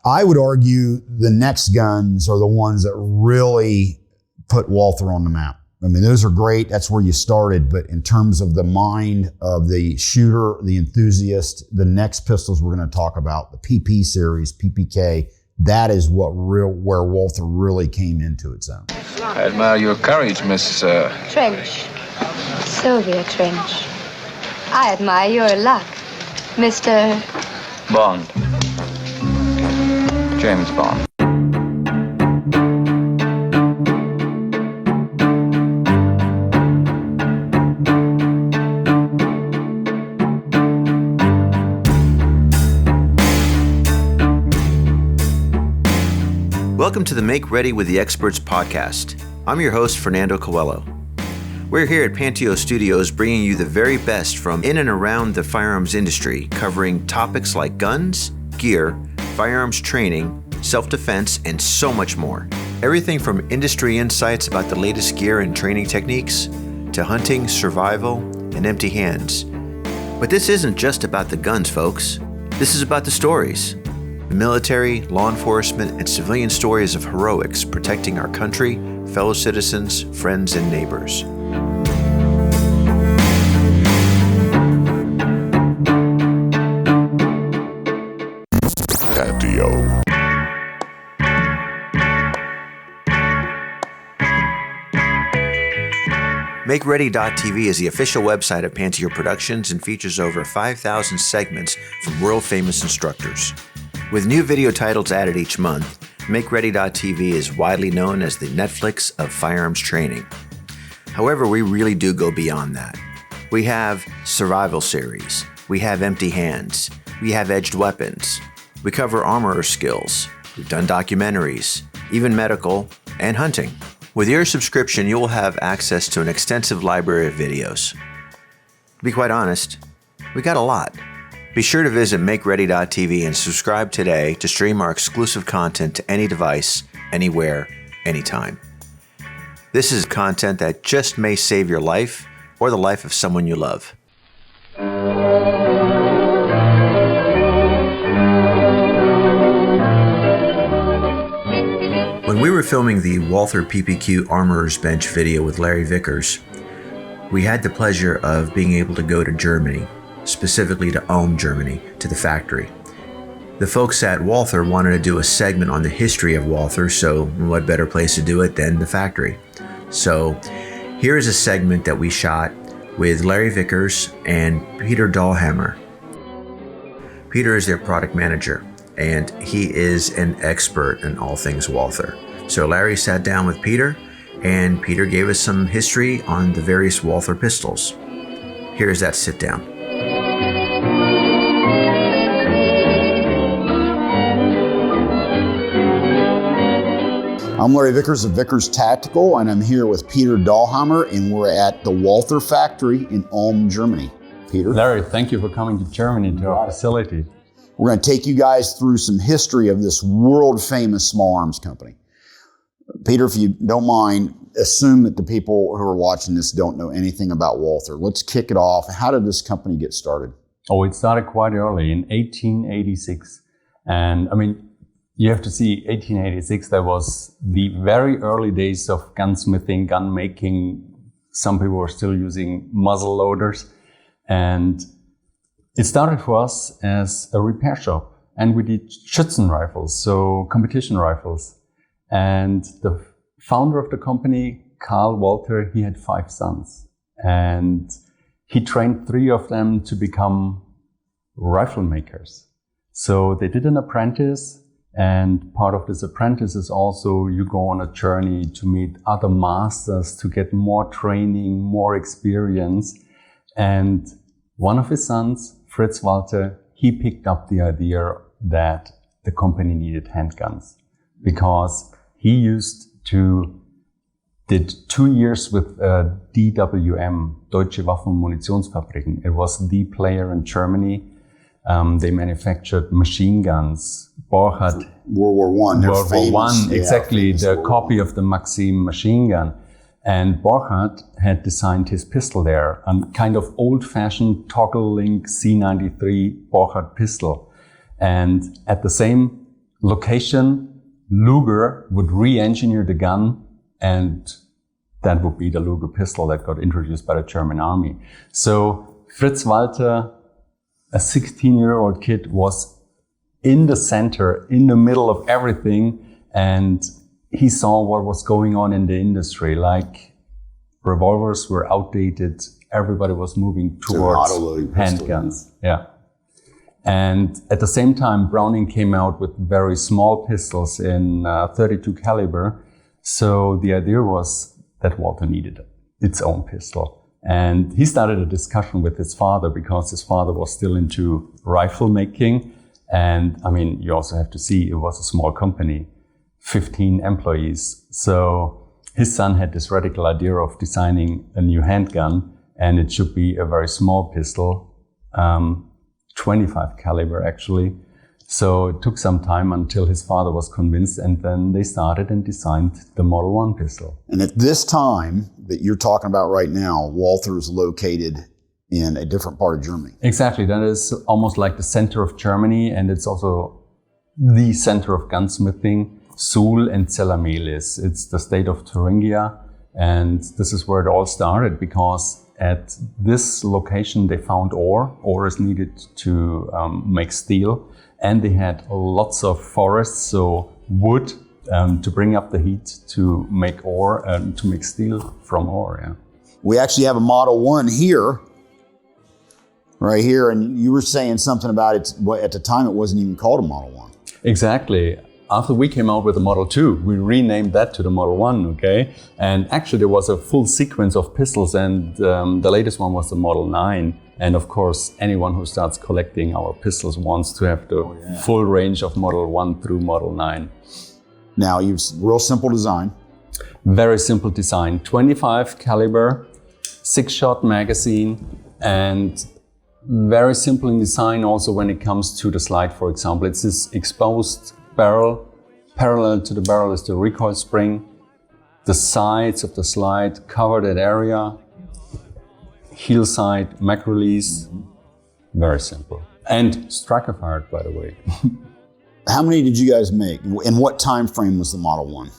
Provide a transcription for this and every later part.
I would argue the next guns are the ones that really put Walther on the map. I mean, those are great. That's where you started. But in terms of the mind of the shooter, the enthusiast, the next pistols we're going to talk about, the PP series, PPK, that is where Walther really came into its own. I admire your courage, Miss... Trench. Sylvia Trench. I admire your luck, Mr... Bond. James Bond. Welcome to the Make Ready with the Experts podcast. I'm your host, Fernando Coelho. We're here at Panteo Studios bringing you the very best from in and around the firearms industry, covering topics like guns, gear, firearms training, self-defense, and so much more. Everything from industry insights about the latest gear and training techniques to hunting, survival, and empty hands. But this isn't just about the guns, folks. This is about the stories. The military, law enforcement, and civilian stories of heroics protecting our country, fellow citizens, friends, and neighbors. Panteo. MakeReady.tv is the official website of Panteo Productions and features over 5,000 segments from world-famous instructors. With new video titles added each month, MakeReady.tv is widely known as the Netflix of firearms training. However, we really do go beyond that. We have survival series, we have empty hands, we have edged weapons, we cover armorer skills, we've done documentaries, even medical, and hunting. With your subscription, you will have access to an extensive library of videos. To be quite honest, we got a lot. Be sure to visit MakeReady.tv and subscribe today to stream our exclusive content to any device, anywhere, anytime. This is content that just may save your life or the life of someone you love. When we were filming the Walther PPQ Armorer's Bench video with Larry Vickers, we had the pleasure of being able to go to Germany, specifically to Ulm, Germany, to the factory. The folks at Walther wanted to do a segment on the history of Walther, so what better place to do it than the factory? So here is a segment that we shot with Larry Vickers and Peter Dallhammer. Peter is their product manager, and he is an expert in all things Walther. So Larry sat down with Peter, and Peter gave us some history on the various Walther pistols. Here's that sit down. I'm Larry Vickers of Vickers Tactical, and I'm here with Peter Dallhammer, and we're at the Walther factory in Ulm, Germany. Peter? Larry, thank you for coming to Germany, to our facility. We're going to take you guys through some history of this world-famous small arms company. Peter, if you don't mind, assume that the people who are watching this don't know anything about Walther. Let's kick it off. How did this company get started? Oh, it started quite early, in 1886. And I mean, you have to see 1886, that was the very early days of gunsmithing, gun making. Some people were still using muzzle loaders. And it started for us as a repair shop. And we did Schützen rifles, so competition rifles. And the founder of the company, Karl Walther, he had 5 sons. And he trained 3 of them to become rifle makers. So they did an apprentice. And part of this apprentice is also you go on a journey to meet other masters, to get more training, more experience. And one of his sons, Fritz Walther, he picked up the idea that the company needed handguns because he did 2 years with DWM, Deutsche Waffen- und Munitionsfabriken. It was the player in Germany. They manufactured machine guns. Borchardt. World War I. World War I, exactly, the copy of the Maxim machine gun. And Borchardt had designed his pistol there, a kind of old-fashioned toggle link C93 Borchardt pistol. And at the same location, Luger would re-engineer the gun, and that would be the Luger pistol that got introduced by the German army. So Fritz Walter, a 16-year-old kid, was in the center, in the middle of everything, and he saw what was going on in the industry. Like, revolvers were outdated. Everybody was moving towards handguns. Yeah. And at the same time, Browning came out with very small pistols in 32 caliber. So the idea was that Walther needed its own pistol. And he started a discussion with his father because his father was still into rifle making. And I mean, you also have to see it was a small company, 15 employees. So his son had this radical idea of designing a new handgun, and it should be a very small pistol, 25 caliber actually. So it took some time until his father was convinced, and then they started and designed the Model 1 pistol. And at this time that you're talking about right now, Walther is located in a different part of Germany. Exactly. That is almost like the center of Germany, and it's also the center of gunsmithing. Suhl and Zellamelis. It's the state of Thuringia, and this is where it all started, because at this location they found ore. Ore is needed to make steel, and they had lots of forests, so wood to bring up the heat to make ore, to make steel from ore. Yeah. We actually have a Model 1 here, right here, and you were saying something about it. At the time, it wasn't even called a Model 1. Exactly. After we came out with the Model 2, we renamed that to the Model 1, okay? And actually there was a full sequence of pistols, and the latest one was the Model 9. And of course, anyone who starts collecting our pistols wants to have the full range of Model 1 through Model 9. Now, real simple design. Very simple design. 25 caliber, 6-shot magazine, and very simple in design also when it comes to the slide, for example. It's this exposed barrel. Parallel to the barrel is the recoil spring. The sides of the slide cover that area. Heel side, mag release. Very simple. And striker fired, by the way. How many did you guys make? In what time frame was the Model 1?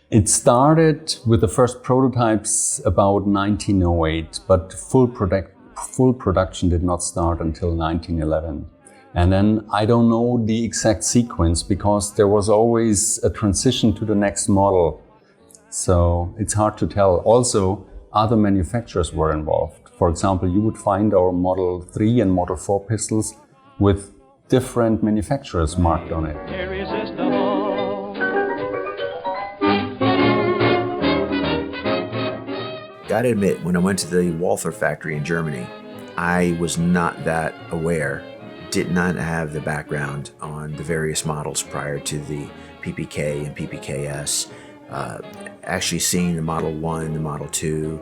It started with the first prototypes about 1908, but full production did not start until 1911. And then I don't know the exact sequence because there was always a transition to the next model. So it's hard to tell. Also, other manufacturers were involved. For example, you would find our Model 3 and Model 4 pistols with different manufacturers marked on it. Irresistible. Gotta admit, when I went to the Walther factory in Germany, I was not that aware, did not have the background on the various models prior to the PPK and PPKS. Actually seeing the Model 1, the Model 2,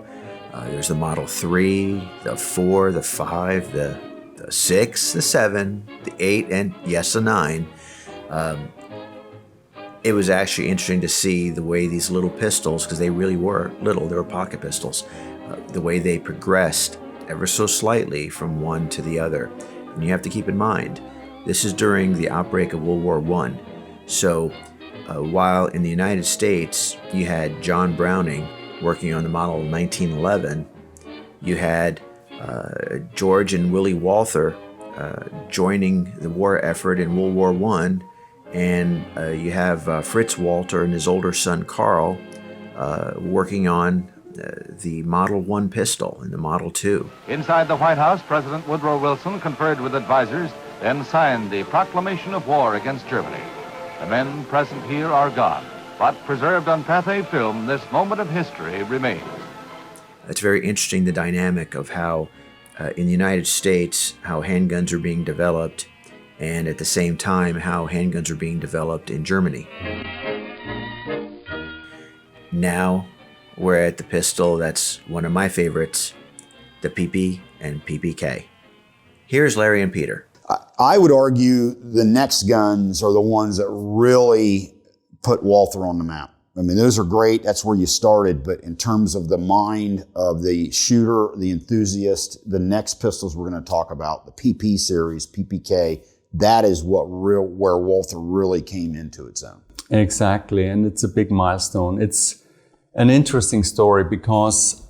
there's the Model 3, the 4, the 5, the 6, the 7, the 8, and yes, the 9. It was actually interesting to see the way these little pistols, because they really were little, they were pocket pistols, the way they progressed ever so slightly from one to the other. And you have to keep in mind, this is during the outbreak of World War I. So while in the United States, you had John Browning working on the model 1911, you had George and Willie Walther joining the war effort in World War I, and you have Fritz Walter and his older son Carl working on the Model 1 pistol and the Model 2. Inside the White House, President Woodrow Wilson conferred with advisors, then signed the proclamation of war against Germany. The men present here are gone, but preserved on Pathé film, this moment of history remains. It's very interesting, the dynamic of how in the United States, how handguns are being developed, and at the same time, how handguns are being developed in Germany. Now, we're at the pistol that's one of my favorites, the PP and PPK. Here's Larry and Peter. I would argue the next guns are the ones that really put Walther on the map. I mean, those are great. That's where you started. But in terms of the mind of the shooter, the enthusiast, the next pistols we're going to talk about, the PP series, PPK, that is where Walther really came into its own. Exactly, and it's a big milestone. It's an interesting story because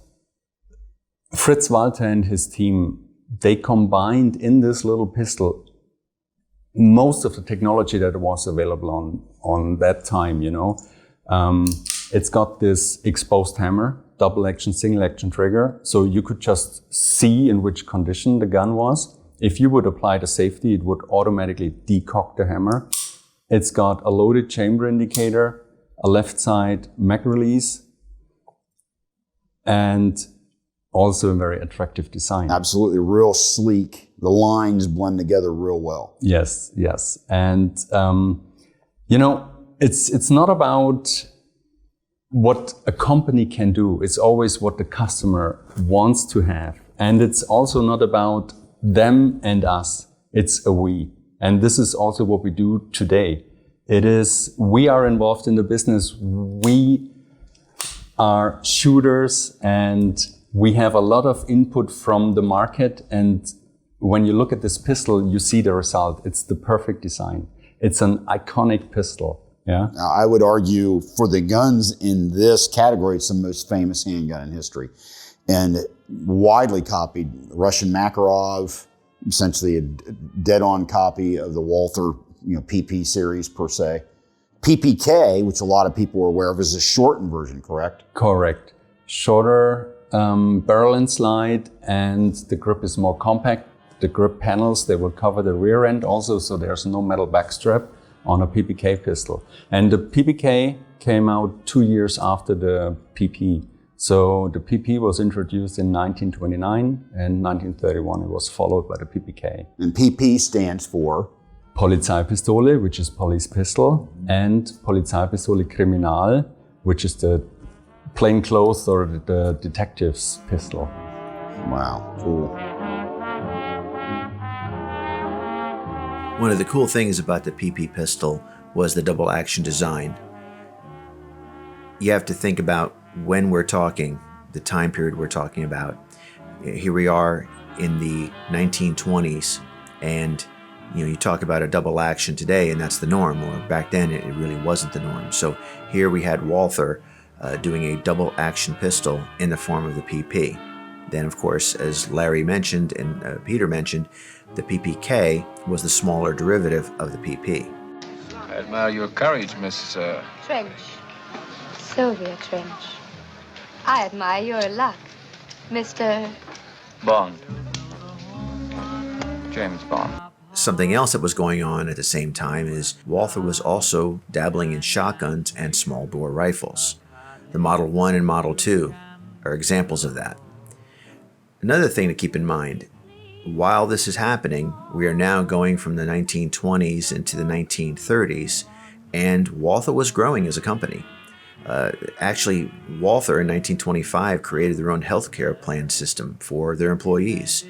Fritz Walther and his team, they combined in this little pistol most of the technology that was available on that time, you know. It's got this exposed hammer, double action, single action trigger, so you could just see in which condition the gun was. If you would apply the safety, it would automatically decock the hammer. It's got a loaded chamber indicator, a left side mag release, and also a very attractive design. Absolutely, real sleek. The lines blend together real well. Yes, yes. And, you know, it's not about what a company can do. It's always what the customer wants to have. And it's also not about them and us. It's a we. And this is also what we do today. It is, we are involved in the business. We are shooters and we have a lot of input from the market. And when you look at this pistol, you see the result. It's the perfect design. It's an iconic pistol. Yeah. Now, I would argue for the guns in this category, it's the most famous handgun in history and widely copied. Russian Makarov, essentially a dead-on copy of the Walther, PP series per se. PPK, which a lot of people are aware of, is a shortened version, correct? Correct. Shorter barrel and slide, and the grip is more compact. The grip panels, they will cover the rear end also, so there's no metal backstrap on a PPK pistol. And the PPK came out 2 years after the PP. So the PP was introduced in 1929, and 1931 it was followed by the PPK. And PP stands for? Polizeipistole, which is police pistol, and Polizeipistole Kriminal, which is the plainclothes or the detective's pistol. Wow, cool. One of the cool things about the PP pistol was the double action design. You have to think about when we're talking, the time period we're talking about. Here we are in the 1920s, and you talk about a double action today and that's the norm, or back then it really wasn't the norm. So here we had Walther doing a double action pistol in the form of the PP. Then of course, as Larry mentioned and Peter mentioned, the PPK was the smaller derivative of the PP. I admire your courage, Miss... Trench. Sylvia Trench. I admire your luck, Mr. Bond. James Bond. Something else that was going on at the same time is Walther was also dabbling in shotguns and small bore rifles. The Model 1 and Model 2 are examples of that. Another thing to keep in mind, while this is happening, we are now going from the 1920s into the 1930s, and Walther was growing as a company. Actually, Walther in 1925 created their own healthcare plan system for their employees.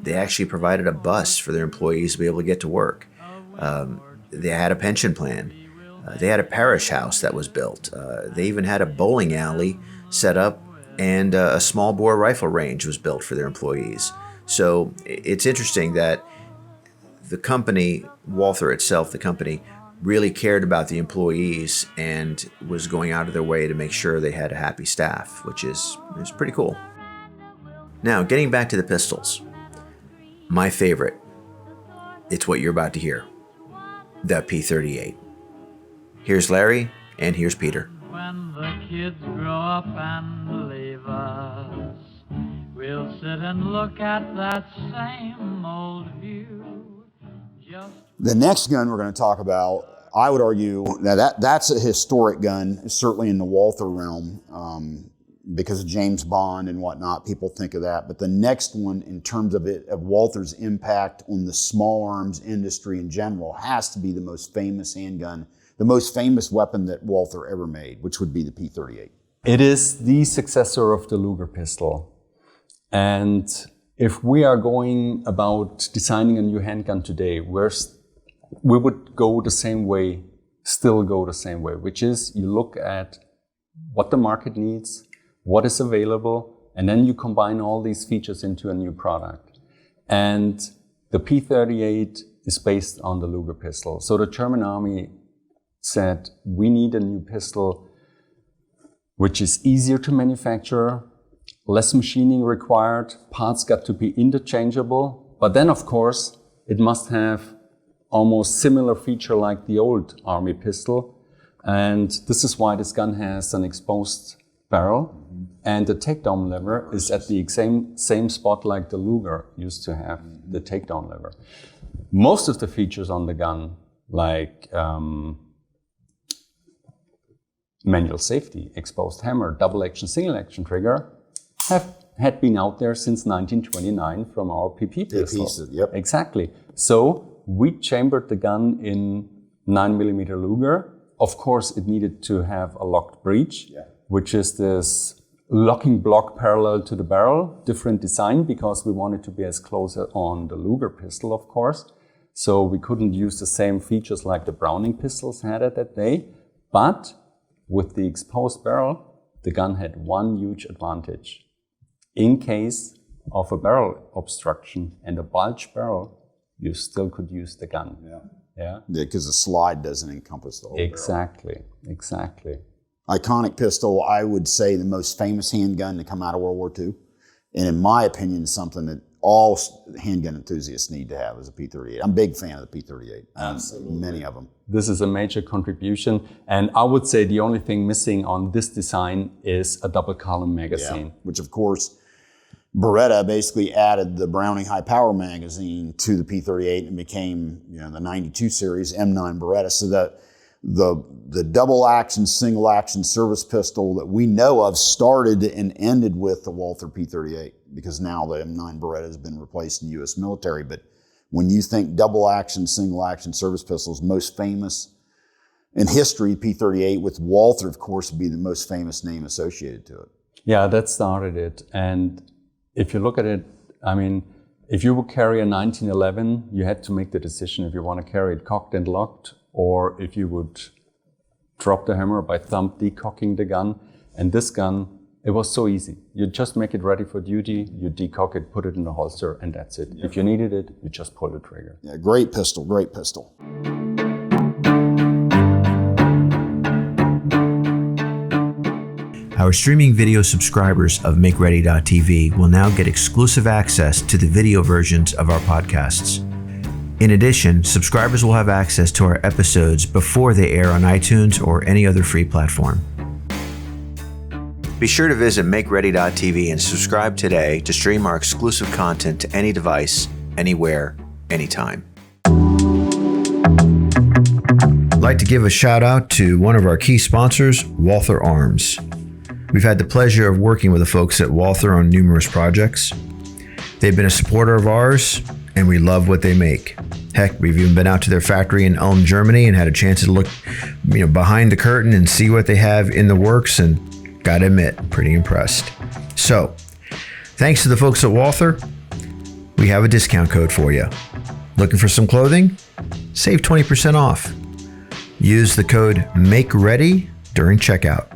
They actually provided a bus for their employees to be able to get to work. They had a pension plan. They had a parish house that was built. They even had a bowling alley set up, and a small bore rifle range was built for their employees. So it's interesting that the company, Walther itself, the company, really cared about the employees and was going out of their way to make sure they had a happy staff, which is pretty cool. Now, getting back to the pistols, my favorite, it's what you're about to hear, the P38. Here's Larry, and here's Peter. When the kids grow up and leave us, we'll sit and look at that same old view. The next gun we're going to talk about, I would argue, now that's a historic gun, certainly in the Walther realm, because of James Bond and whatnot, people think of that. But the next one, in terms of Walther's impact on the small arms industry in general, has to be the most famous handgun, the most famous weapon that Walther ever made, which would be the P38. It is the successor of the Luger pistol. And if we are going about designing a new handgun today, we would go the same way, still go the same way, which is you look at what the market needs, what is available, and then you combine all these features into a new product. And the P38 is based on the Luger pistol. So the German army said, we need a new pistol which is easier to manufacture, less machining required, parts got to be interchangeable, but then of course it must have almost similar feature like the old army pistol. And this is why this gun has an exposed barrel, and the takedown lever is at the same spot like the Luger used to have the takedown lever. Most of the features on the gun, like manual safety, exposed hammer, double action, single action trigger, had been out there since 1929 from our PP pistol. Yep. Exactly. So we chambered the gun in 9mm Luger. Of course, it needed to have a locked breech, which is this locking block parallel to the barrel, different design because we wanted to be as close on the Luger pistol, of course. So we couldn't use the same features like the Browning pistols had at that day. But with the exposed barrel, the gun had one huge advantage. In case of a barrel obstruction and a bulge barrel, you still could use the gun. Yeah. Because the slide doesn't encompass the whole Exactly. Iconic pistol, I would say the most famous handgun to come out of World War II. And in my opinion, something that all handgun enthusiasts need to have is a P38. I'm a big fan of the P38. Absolutely. Many of them. This is a major contribution. And I would say the only thing missing on this design is a double column magazine. Which of course, Beretta basically added the Browning high power magazine to the P38 and became, the 92 series M9 Beretta. So that the double action, single action service pistol that we know of started and ended with the Walther P38, because now the M9 Beretta has been replaced in the U.S. military. But when you think double action, single action service pistols, most famous in history, P38, with Walther, of course, would be the most famous name associated to it. Yeah, that started it. And if you look at it, if you would carry a 1911, you had to make the decision if you want to carry it cocked and locked, or if you would drop the hammer by thumb decocking the gun. And this gun, it was so easy. You just make it ready for duty, you decock it, put it in the holster, and that's it. If you needed it, you just pull the trigger. Yeah, great pistol, great pistol. Our streaming video subscribers of MakeReady.tv will now get exclusive access to the video versions of our podcasts. In addition, subscribers will have access to our episodes before they air on iTunes or any other free platform. Be sure to visit MakeReady.tv and subscribe today to stream our exclusive content to any device, anywhere, anytime. I'd like to give a shout out to one of our key sponsors, Walther Arms. We've had the pleasure of working with the folks at Walther on numerous projects. They've been a supporter of ours, and we love what they make. Heck, we've even been out to their factory in Ulm, Germany, and had a chance to look, behind the curtain and see what they have in the works, and gotta admit, pretty impressed. So, thanks to the folks at Walther, we have a discount code for you. Looking for some clothing? Save 20% off. Use the code MAKEREADY during checkout.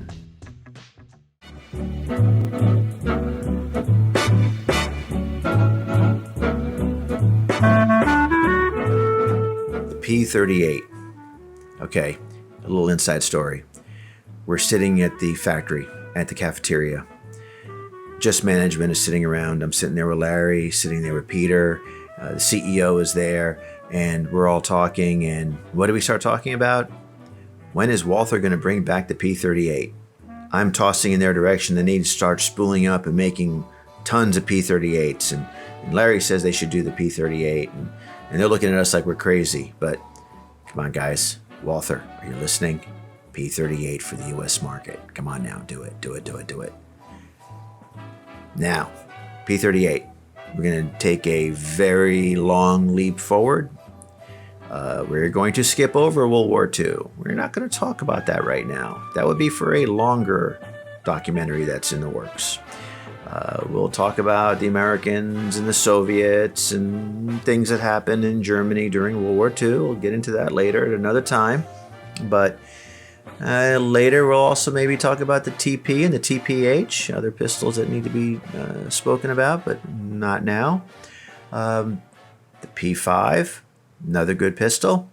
P38. Okay, a little inside story. We're sitting at the factory, at the cafeteria. Just management is sitting around. I'm sitting there with Larry, sitting there with Peter. The CEO is there, and we're all talking. And what do we start talking about? When is Walther going to bring back the P38? I'm tossing in their direction the need to start spooling up and making tons of P38s. And Larry says they should do the P38. And they're looking at us like we're crazy. But come on, guys. Walther, are you listening? P38 for the U.S. market. Come on now. Do it. Now, P38. We're going to take a very long leap forward. We're going to skip over World War II. We're not going to talk about that right now. That would be for a longer documentary that's in the works. We'll talk about the Americans and the Soviets and things that happened in Germany during World War II. We'll get into that later at another time. But later we'll also maybe talk about the TP and the TPH, other pistols that need to be spoken about, but not now. The P5, another good pistol.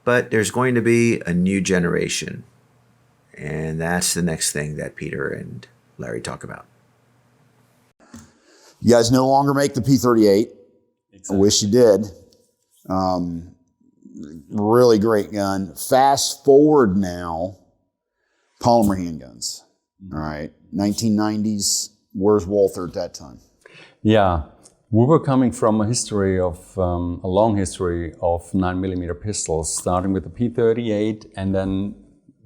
But there's going to be a new generation. And that's the next thing that Peter and Larry talk about. You guys no longer make the P38. Exactly. I wish you did. Really great gun. Fast forward now, polymer handguns. All right, 1990s. Where's Walther at that time? Yeah, we were coming from a history of a long history of 9mm pistols, starting with the P38, and then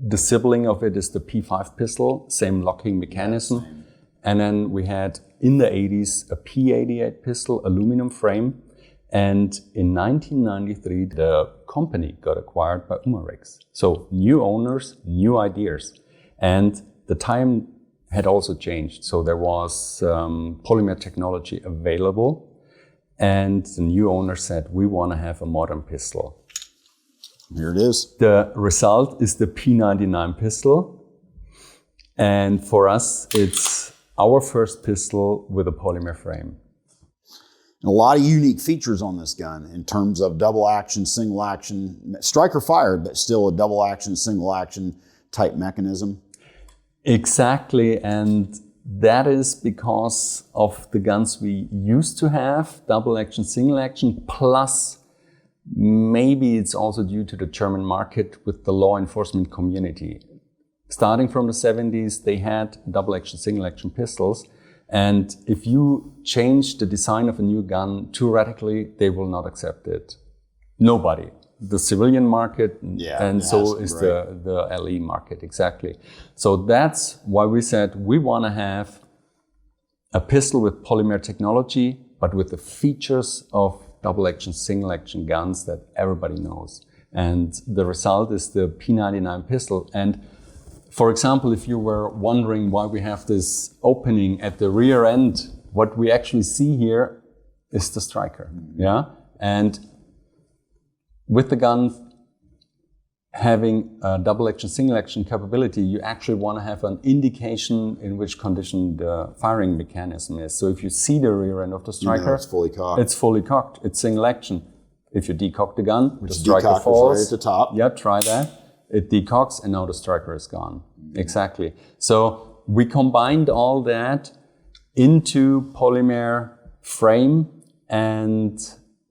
the sibling of it is the P5 pistol, same locking mechanism. And then we had in the 80s a P88 pistol, aluminum frame. And in 1993, the company got acquired by Umarex. So new owners, new ideas. And the time had also changed. So there was polymer technology available. And the new owner said, we want to have a modern pistol. Here it is. The result is the P99 pistol. And for us, it's our first pistol with a polymer frame. And a lot of unique features on this gun in terms of double action, single action, striker fired, but still a double action, single action type mechanism. Exactly, and that is because of the guns we used to have, double action, single action, plus maybe it's also due to the German market with the law enforcement community. Starting from the 70s, they had double action, single action pistols. And if you change the design of a new gun too radically, they will not accept it. Nobody. The civilian market, and so is the LE market, exactly. So that's why we said we want to have a pistol with polymer technology, but with the features of double action, single action guns that everybody knows. And the result is the P99 pistol. And for example, if you were wondering why we have this opening at the rear end, what we actually see here is the striker. Yeah, and with the gun having a double action, single action capability, you actually want to have an indication in which condition the firing mechanism is. So if you see the rear end of the striker, it's fully cocked. It's fully cocked. It's single action. If you decock the gun, the striker falls. Right at the top. Yeah, try that. It decocks and now the striker is gone. Exactly. So we combined all that into polymer frame and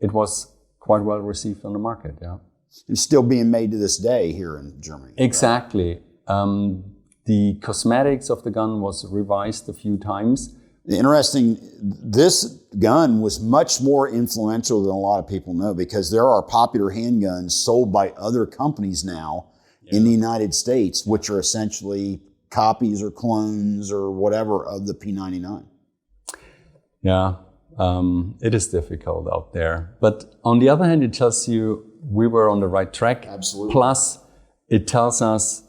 it was quite well received on the market. Yeah. It's still being made to this day here in Germany. Exactly. The cosmetics of the gun was revised a few times. Interesting, this gun was much more influential than a lot of people know because there are popular handguns sold by other companies now in the United States, which are essentially copies or clones or whatever of the P99. Yeah, it is difficult out there. But on the other hand, it tells you we were on the right track. Absolutely. Plus, it tells us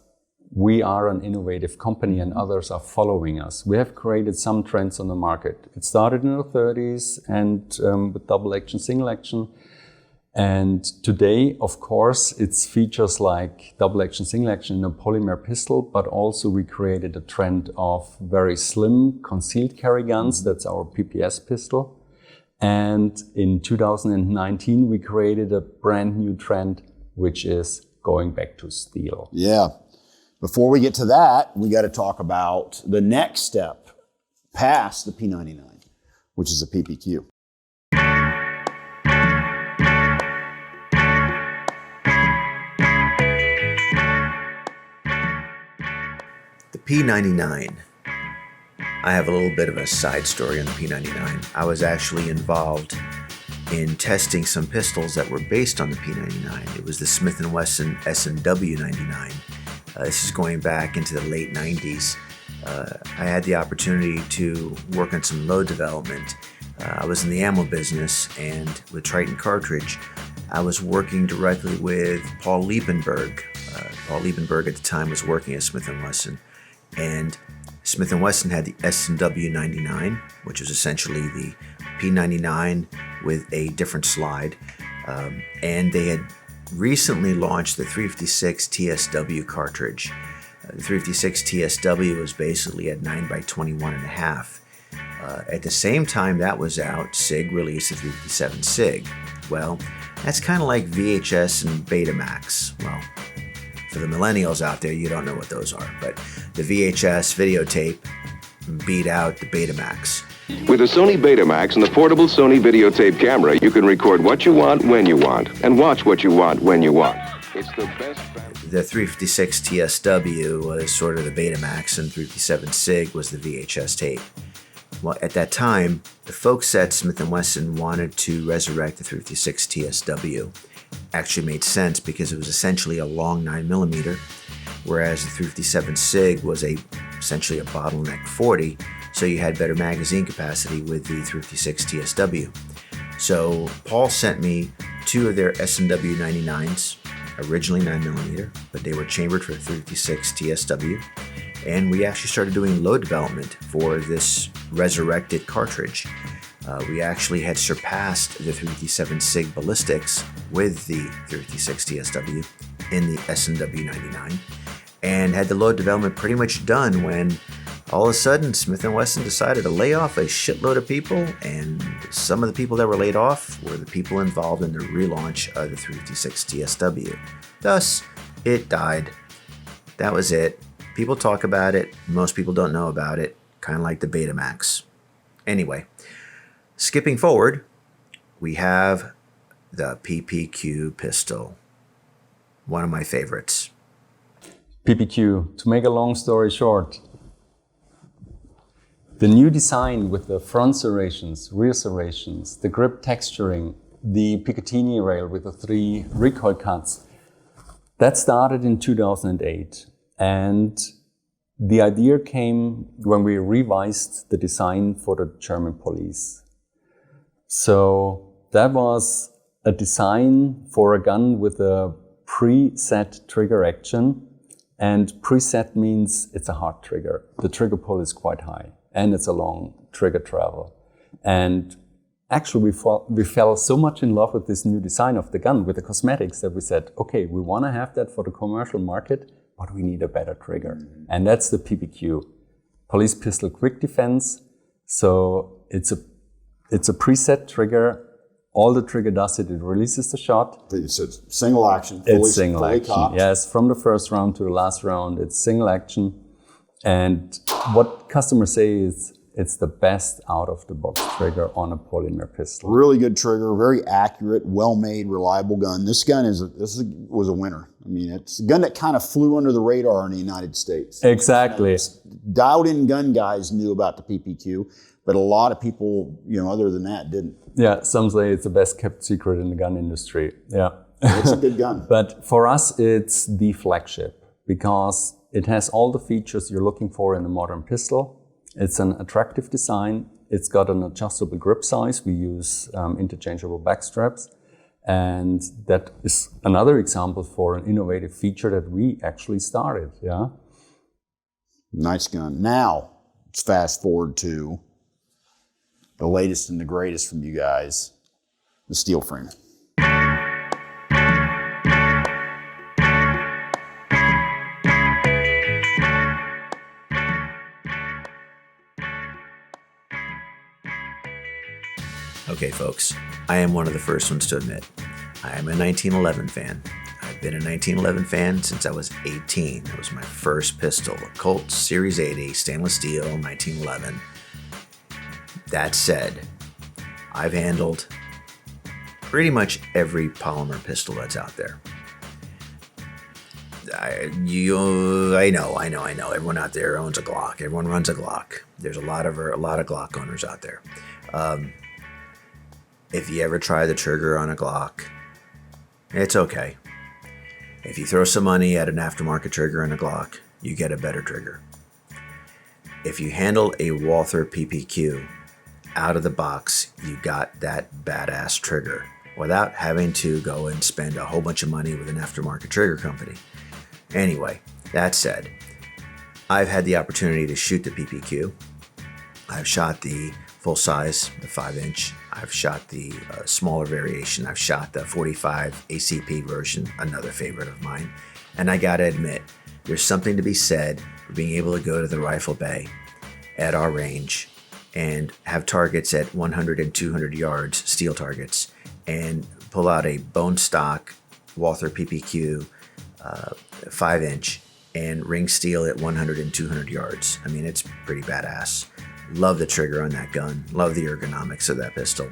we are an innovative company and others are following us. We have created some trends on the market. It started in the 30s and with double action, single action. And today, of course, it's features like double action, single action in a polymer pistol, but also we created a trend of very slim concealed carry guns. That's our PPS pistol. And in 2019, we created a brand new trend, which is going back to steel. Yeah. Before we get to that, we got to talk about the next step past the P99, which is a PPQ. The P99. I have a little bit of a side story on the P99. I was actually involved in testing some pistols that were based on the P99. It was the Smith & Wesson S&W 99. This is going back into the late 90s. I had the opportunity to work on some load development. I was in the ammo business, and with Triton Cartridge, I was working directly with Paul Liebenberg. Paul Liebenberg at the time was working at Smith & Wesson. And Smith & Wesson had the S&W 99, which was essentially the P99 with a different slide. And they had recently launched the 356 TSW cartridge. The 356 TSW was basically at 9x21.5. At the same time that was out, SIG released the 357 SIG. Well, that's kind of like VHS and Betamax. Well, for the millennials out there, you don't know what those are, but the VHS videotape beat out the Betamax. With a Sony Betamax and the portable Sony videotape camera, you can record what you want when you want and watch what you want when you want. It's the best. The 356 TSW was sort of the Betamax, and 357 SIG was the VHS tape. Well, at that time, the folks at Smith & Wesson wanted to resurrect the 356 TSW. Actually made sense because it was essentially a long 9mm, whereas the 357 SIG was essentially a bottleneck 40, so you had better magazine capacity with the 356 TSW. So Paul sent me 2 of their S&W 99s, originally 9mm, but they were chambered for 356 TSW, and we actually started doing load development for this resurrected cartridge. We actually had surpassed the 357 SIG ballistics with the 356 TSW in the S&W 99, and had the load development pretty much done when all of a sudden Smith & Wesson decided to lay off a shitload of people, and some of the people that were laid off were the people involved in the relaunch of the 356 TSW. Thus, it died. That was it. People talk about it. Most people don't know about it. Kind of like the Betamax. Anyway, skipping forward, we have the PPQ pistol. One of my favorites. PPQ, to make a long story short, the new design with the front serrations, rear serrations, the grip texturing, the Picatinny rail with the 3 recoil cuts, that started in 2008. And the idea came when we revised the design for the German police. So that was a design for a gun with a preset trigger action. And preset means it's a hard trigger. The trigger pull is quite high, and it's a long trigger travel. And actually we fell so much in love with this new design of the gun, with the cosmetics, that we said, okay, we want to have that for the commercial market, but we need a better trigger. And that's the PPQ, Police Pistol Quick Defense. So it's a preset trigger. All the trigger does it releases the shot. It's a single action. It's single action, cocked. yes. From the first round to the last round, it's single action. And what customers say is it's the best out-of-the-box trigger on a polymer pistol. Really good trigger, very accurate, well-made, reliable gun. This gun was a winner. I mean, it's a gun that kind of flew under the radar in the United States. Exactly. Dialed-in gun guys knew about the PPQ, but a lot of people, other than that, didn't. Yeah, some say it's the best kept secret in the gun industry. Yeah. It's a good gun. But for us, it's the flagship because it has all the features you're looking for in a modern pistol. It's an attractive design. It's got an adjustable grip size. We use interchangeable back straps. And that is another example for an innovative feature that we actually started. Yeah. Nice gun. Now, let's fast forward to the latest and the greatest from you guys, the steel frame. Okay, folks, I am one of the first ones to admit, I am a 1911 fan. I've been a 1911 fan since I was 18. It was my first pistol, a Colt Series 80 stainless steel 1911. That said, I've handled pretty much every polymer pistol that's out there. I know. Everyone out there owns a Glock. Everyone runs a Glock. There's a lot of Glock owners out there. If you ever try the trigger on a Glock, it's okay. If you throw some money at an aftermarket trigger on a Glock, you get a better trigger. If you handle a Walther PPQ out of the box, you got that badass trigger without having to go and spend a whole bunch of money with an aftermarket trigger company. Anyway, that said, I've had the opportunity to shoot the PPQ. I've shot the full size, the 5-inch. I've shot the smaller variation. I've shot the 45 ACP version, another favorite of mine. And I gotta admit, there's something to be said for being able to go to the rifle bay at our range and have targets at 100 and 200 yards, steel targets, and pull out a bone stock Walther PPQ 5-inch and ring steel at 100 and 200 yards. I mean, it's pretty badass. Love the trigger on that gun. Love the ergonomics of that pistol.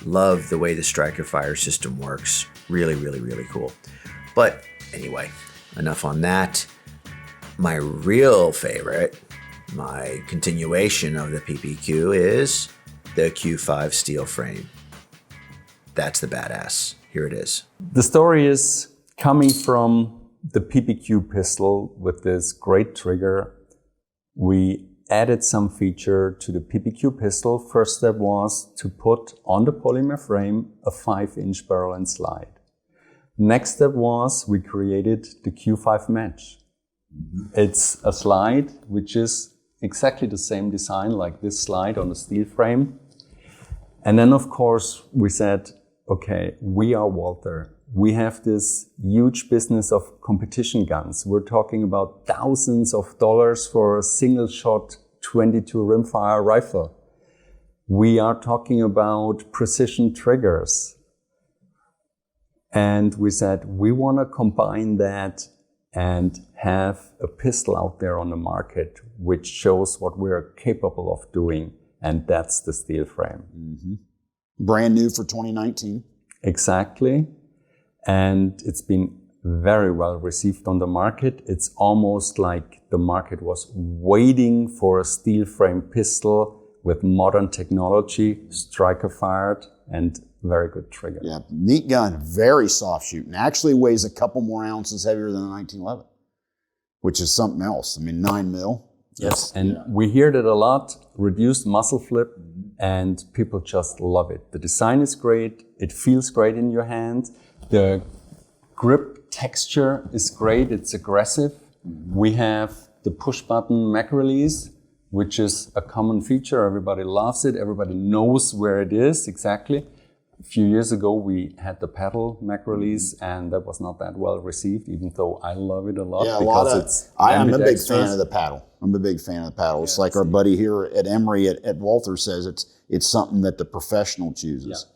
Love the way the striker fire system works. Really, really, really cool. But anyway, enough on that. My real favorite, my continuation of the PPQ is the Q5 steel frame. That's the badass. Here it is. The story is coming from the PPQ pistol with this great trigger. We added some feature to the PPQ pistol. First step was to put on the polymer frame a 5-inch barrel and slide. Next step was we created the Q5 match. It's a slide which is exactly the same design like this slide on the steel frame. And then of course we said, okay, we are Walther. We have this huge business of competition guns. We're talking about thousands of dollars for a single shot 22 rimfire rifle. We are talking about precision triggers. And we said, we want to combine that and have a pistol out there on the market which shows what we're capable of doing. And that's the steel frame. Mm-hmm. Brand new for 2019. Exactly. And it's been very well received on the market. It's almost like the market was waiting for a steel frame pistol with modern technology, striker fired, and very good trigger. Yeah, neat gun, very soft shooting. Actually weighs a couple more ounces heavier than the 1911, which is something else. I mean, 9 mil. Yes, and we hear that a lot, reduced muzzle flip, and people just love it. The design is great, it feels great in your hand, the grip texture is great, it's aggressive. We have the push button mag release, which is a common feature, everybody loves it, everybody knows where it is exactly. A few years ago we had the pedal mag release and that was not that well received, even though I love it a lot. Yeah, because I'm a big fan of the paddle. I'm a big fan of the paddle. It's like our buddy here at Emory at Walther says it's something that the professional chooses.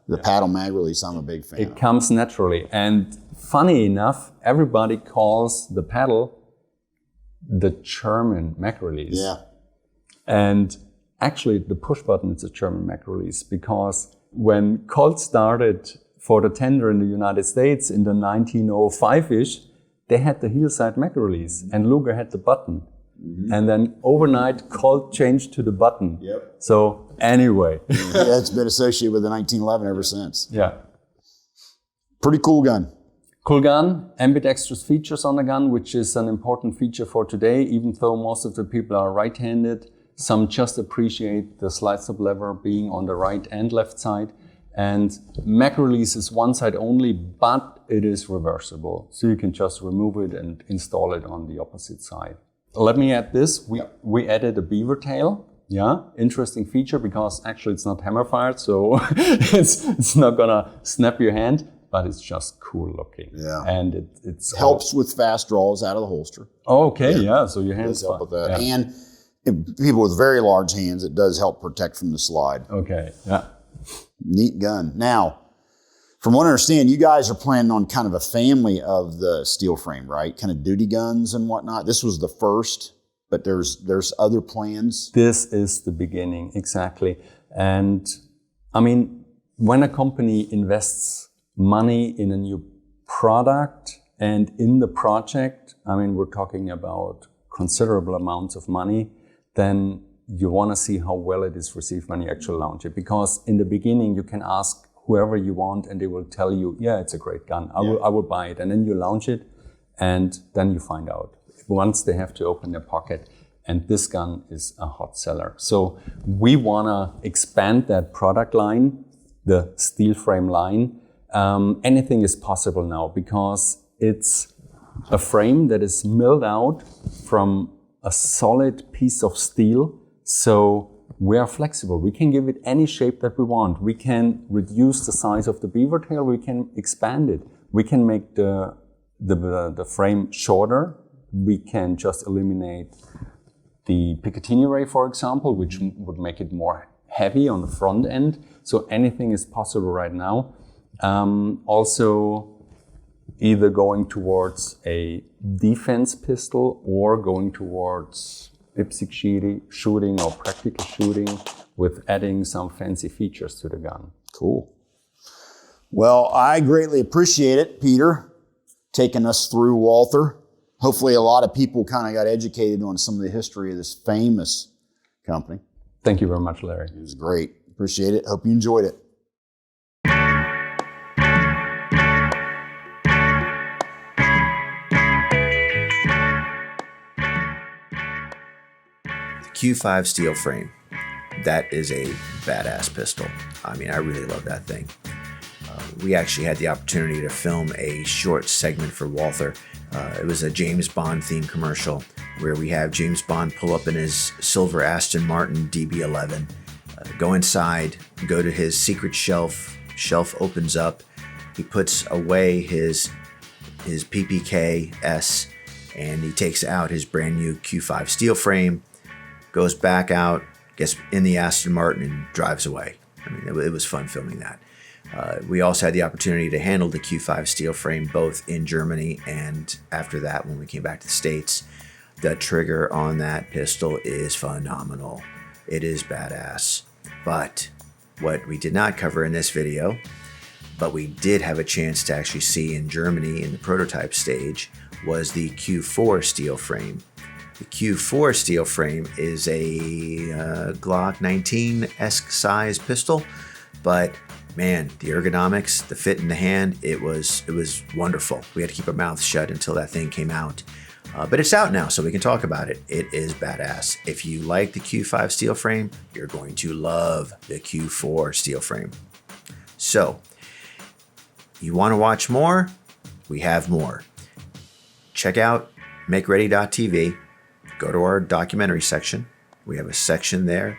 The paddle mag release, I'm a big fan of. It comes naturally. And funny enough, everybody calls the paddle the German mag release. Yeah. And actually the push button is a German mag release because when Colt started for the tender in the United States in the 1905-ish, they had the heel side mag release and Luger had the button. Mm-hmm. And then overnight, Colt changed to the button. Yep. So anyway. Yeah, it's been associated with the 1911 ever since. Yeah. Pretty cool gun. Cool gun, ambidextrous features on the gun, which is an important feature for today, even though most of the people are right-handed. Some just appreciate the slide stop lever being on the right and left side. And mag release is one side only, but it is reversible. So you can just remove it and install it on the opposite side. Let me add this. We added a beaver tail. Yeah, interesting feature because actually it's not hammer fired, so it's not gonna snap your hand, but it's just cool looking. Yeah, and it helps with fast draws out of the holster. Oh, okay, yeah. So your hands help with that, yeah. And people with very large hands, it does help protect from the slide. Okay, yeah. Neat gun. Now, from what I understand, you guys are planning on kind of a family of the steel frame, right? Kind of duty guns and whatnot. This was the first, but there's other plans. This is the beginning, exactly. And I mean, when a company invests money in a new product and in the project, I mean, we're talking about considerable amounts of money, then you want to see how well it is received when you actually launch it. Because in the beginning, you can ask whoever you want and they will tell you, yeah, it's a great gun. I will buy it. And then you launch it and then you find out. Once they have to open their pocket. And this gun is a hot seller. So we want to expand that product line, the steel frame line. Anything is possible now because it's a frame that is milled out from a solid piece of steel. So we are flexible. We can give it any shape that we want. We can reduce the size of the beaver tail. We can expand it. We can make the frame shorter. We can just eliminate the Picatinny ray, for example, which would make it more heavy on the front end. So anything is possible right now. Also, either going towards a defense pistol or going towards IPSC shooting or practical shooting with adding some fancy features to the gun. Cool. Well, I greatly appreciate it, Peter, taking us through Walther. Hopefully a lot of people kind of got educated on some of the history of this famous company. Thank you very much, Larry. It was great. Appreciate it. Hope you enjoyed it. Q5 steel frame. That is a badass pistol. I mean, I really love that thing. We actually had the opportunity to film a short segment for Walther. It was a James Bond themed commercial where we have James Bond pull up in his silver Aston Martin DB11, go inside, go to his secret shelf. Shelf opens up. He puts away his PPK S, and he takes out his brand new Q5 steel frame, goes back out, gets in the Aston Martin, and drives away. I mean, it was fun filming that. We also had the opportunity to handle the Q5 steel frame both in Germany and after that when we came back to the States. The trigger on that pistol is phenomenal. It is badass. But what we did not cover in this video, but we did have a chance to actually see in Germany in the prototype stage, was the Q4 steel frame. The Q4 steel frame is a Glock 19-esque size pistol, but man, the ergonomics, the fit in the hand, it was wonderful. We had to keep our mouths shut until that thing came out. But it's out now, so we can talk about it. It is badass. If you like the Q5 steel frame, you're going to love the Q4 steel frame. So, you want to watch more? We have more. Check out MakeReady.tv. Go to our documentary section. We have a section there.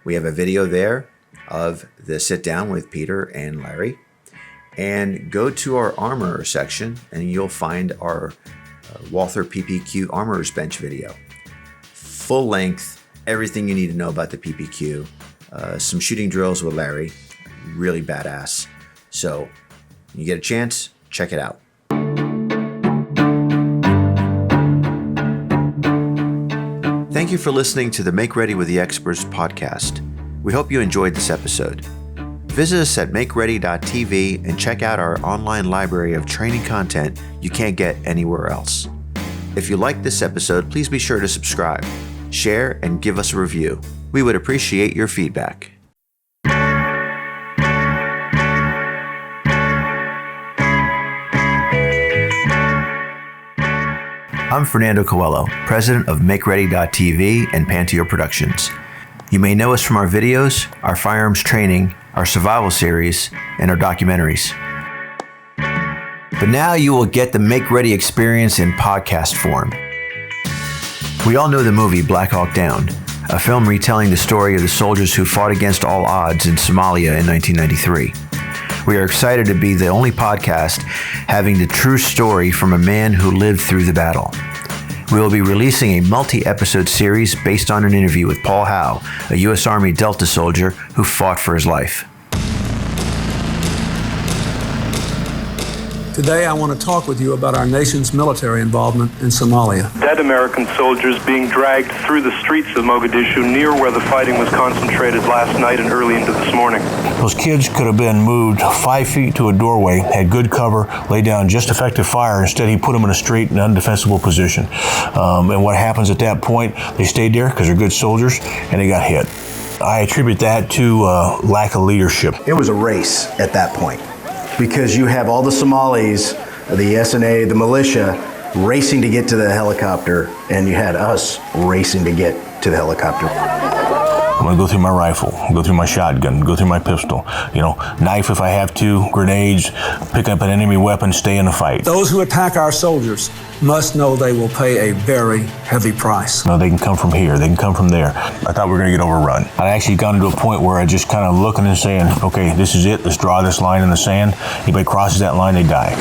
We have a video there of the sit down with Peter and Larry. And go to our armorer section and you'll find our Walther PPQ Armorer's Bench video. Full length, everything you need to know about the PPQ. Some shooting drills with Larry. Really badass. So, when you get a chance, check it out. Thank you for listening to the Make Ready with the Experts podcast. We hope you enjoyed this episode. Visit us at MakeReady.tv and check out our online library of training content you can't get anywhere else. If you liked this episode, please be sure to subscribe, share, and give us a review. We would appreciate your feedback. I'm Fernando Coelho, president of MakeReady.tv and Pantier Productions. You may know us from our videos, our firearms training, our survival series, and our documentaries. But now you will get the Make Ready experience in podcast form. We all know the movie Black Hawk Down, a film retelling the story of the soldiers who fought against all odds in Somalia in 1993. We are excited to be the only podcast having the true story from a man who lived through the battle. We will be releasing a multi-episode series based on an interview with Paul Howe, a U.S. Army Delta soldier who fought for his life. Today I want to talk with you about our nation's military involvement in Somalia. Dead American soldiers being dragged through the streets of Mogadishu near where the fighting was concentrated last night and early into this morning. Those kids could have been moved 5 feet to a doorway, had good cover, laid down just effective fire. Instead, he put them in a straight and undefensible position. And what happens at that point, they stayed there because they're good soldiers and they got hit. I attribute that to lack of leadership. It was a race at that point, because you have all the Somalis, the SNA, the militia, racing to get to the helicopter, and you had us racing to get to the helicopter. I'm gonna go through my rifle, go through my shotgun, go through my pistol, knife if I have to, grenades, pick up an enemy weapon, stay in the fight. Those who attack our soldiers must know they will pay a very heavy price. They can come from here, they can come from there. I thought we were gonna get overrun. I actually got to a point where I just kind of looking and saying, okay, this is it, let's draw this line in the sand. Anybody crosses that line, they die.